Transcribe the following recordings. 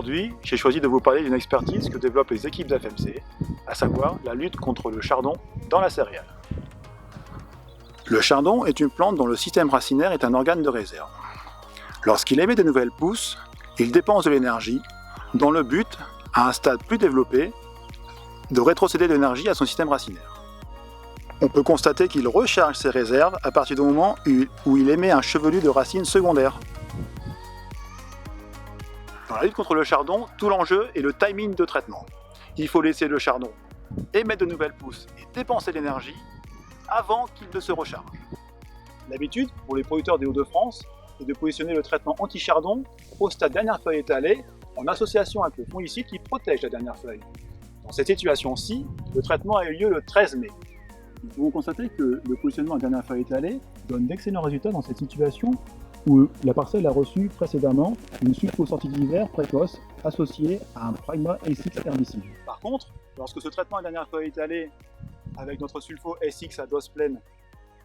Aujourd'hui, j'ai choisi de vous parler d'une expertise que développent les équipes d'FMC, à savoir la lutte contre le chardon dans la céréale. Le chardon est une plante dont le système racinaire est un organe de réserve. Lorsqu'il émet de nouvelles pousses, il dépense de l'énergie, dont le but, à un stade plus développé, de rétrocéder de l'énergie à son système racinaire. On peut constater qu'il recharge ses réserves à partir du moment où il émet un chevelu de racines secondaires. Dans la lutte contre le chardon, tout l'enjeu est le timing de traitement. Il faut laisser le chardon émettre de nouvelles pousses et dépenser l'énergie avant qu'il ne se recharge. L'habitude pour les producteurs des Hauts-de-France est de positionner le traitement anti-chardon au stade dernière feuille étalée en association avec le fongicide qui protège la dernière feuille. Dans cette situation-ci, le traitement a eu lieu le 13 mai. Nous pouvons constater que le positionnement à dernière feuille étalée donne d'excellents résultats dans cette situation où la parcelle a reçu précédemment une sulfosortie d'hiver précoce associée à un Prima SX herbicide. Par contre, lorsque ce traitement à dernière feuille étalée avec notre sulfo SX à dose pleine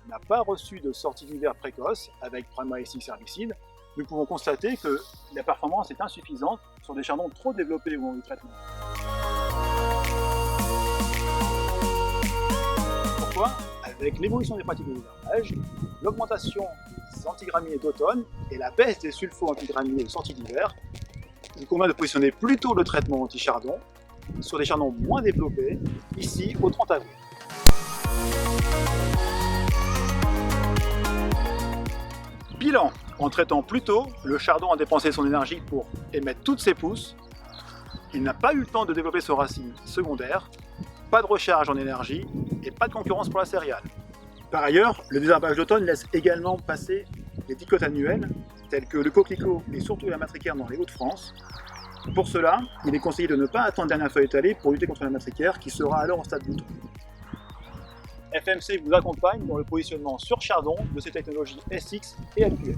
n'a pas reçu de sortie d'hiver précoce avec Prima SX herbicide, nous pouvons constater que la performance est insuffisante sur des chardons trop développés au moment du traitement. Pourquoi ? Avec l'évolution des pratiques de hivernage, l'augmentation des antigraminés d'automne et la baisse des sulfos antigraminés de sortie d'hiver, il convient de positionner plutôt le traitement anti-chardon sur des chardons moins développés, ici au 30 avril. Bilan. En traitant plus tôt, le chardon a dépensé son énergie pour émettre toutes ses pousses. Il n'a pas eu le temps de développer ses racines secondaires, pas de recharge en énergie et pas de concurrence pour la céréale. Par ailleurs, le désherbage d'automne laisse également passer les dicotes annuelles, telles que le coquelicot et surtout la matricaire dans les Hauts-de-France. Pour cela, il est conseillé de ne pas attendre dernière feuille étalée pour lutter contre la matricaire qui sera alors au stade bouton. FMC vous accompagne dans le positionnement sur chardon de ces technologies SX et LQL.